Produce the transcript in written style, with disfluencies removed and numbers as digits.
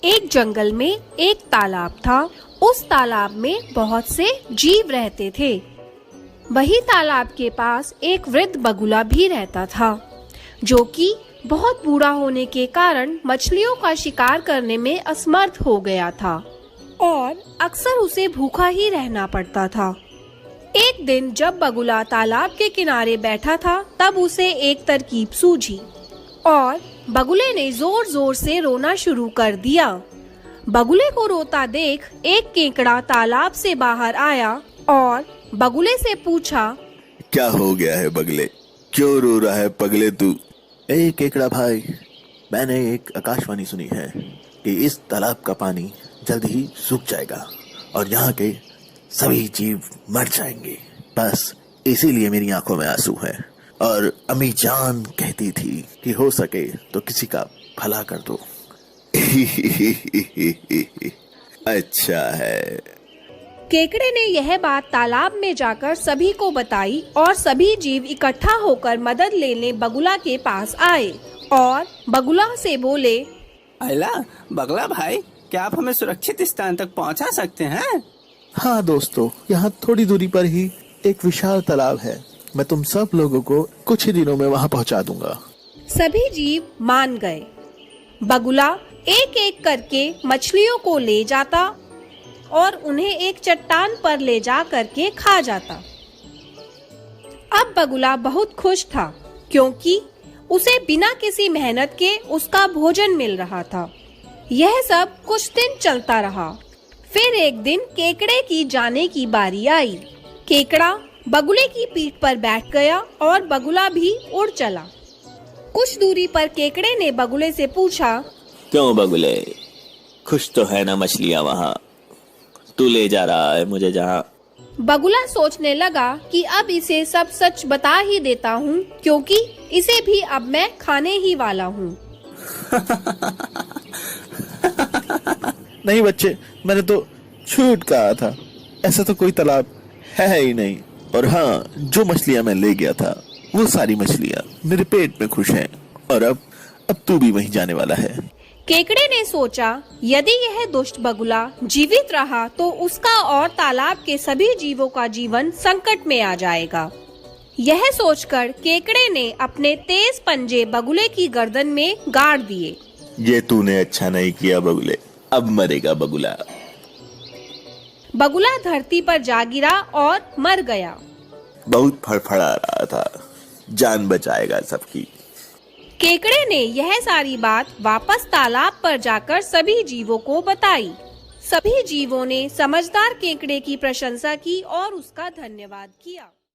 एक जंगल में एक तालाब था। उस तालाब में बहुत से जीव रहते थे। वही तालाब के पास एक वृद्ध बगुला भी रहता था, जो कि बहुत बूढ़ा होने के कारण मछलियों का शिकार करने में असमर्थ हो गया था और अक्सर उसे भूखा ही रहना पड़ता था। एक दिन जब बगुला तालाब के किनारे बैठा था, तब उसे एक तरकीब सूझी और बगुले ने जोर जोर से रोना शुरू कर दिया। बगुले को रोता देख एक केकड़ा तालाब से बाहर आया और बगुले से पूछा, क्या हो गया है बगले, क्यों रो रहा है पगले तू? ए केकड़ा भाई, मैंने एक आकाशवाणी सुनी है कि इस तालाब का पानी जल्द ही सूख जाएगा और यहाँ के सभी जीव मर जाएंगे। बस इसीलिए मेरी आंखों में आंसू है और अम्मी जान कहती थी कि हो सके तो किसी का भला कर दो। अच्छा है। केकड़े ने यह बात तालाब में जाकर सभी को बताई और सभी जीव इकट्ठा होकर मदद लेने बगुला के पास आए और बगुला से बोले, अला बगला भाई, क्या आप हमें सुरक्षित स्थान तक पहुंचा सकते हैं? हाँ दोस्तों, यहाँ थोड़ी दूरी पर ही एक विशाल तालाब है। मैं तुम सब लोगों को कुछ ही दिनों में वहाँ पहुँचा दूंगा। सभी जीव मान गए। बगुला एक एक करके मछलियों को ले जाता और उन्हें एक चट्टान पर ले जा करके खा जाता। अब बगुला बहुत खुश था, क्योंकि उसे बिना किसी मेहनत के उसका भोजन मिल रहा था। यह सब कुछ दिन चलता रहा। फिर एक दिन केकड़े की जाने की बारी आई। केकड़ा बगुले की पीठ पर बैठ गया और बगुला भी उड़ चला। कुछ दूरी पर केकड़े ने बगुले से पूछा, क्यों बगुले, खुश तो है ना मछलियाँ वहाँ? तू ले जा रहा है मुझे जहाँ। बगुला सोचने लगा कि अब इसे सब सच बता ही देता हूँ, क्योंकि इसे भी अब मैं खाने ही वाला हूँ। नहीं बच्चे, मैंने तो झूठ कहा था। ऐसा तो कोई तालाब है ही नहीं। और हाँ, जो मछलियाँ मैं ले गया था वो सारी मछलियाँ मेरे पेट में खुश हैं और अब तू भी वहीं जाने वाला है। केकड़े ने सोचा, यदि यह दुष्ट बगुला जीवित रहा तो उसका और तालाब के सभी जीवों का जीवन संकट में आ जाएगा। यह सोचकर केकड़े ने अपने तेज पंजे बगुले की गर्दन में गाड़ दिए। ये तूने अच्छा नहीं किया बगुले, अब मरेगा बगुला। बगुला धरती पर जा गिरा और मर गया। बहुत फड़फड़ा रहा था, जान बचाएगा सबकी। केकड़े ने यह सारी बात वापस तालाब पर जाकर सभी जीवों को बताई। सभी जीवों ने समझदार केकड़े की प्रशंसा की और उसका धन्यवाद किया।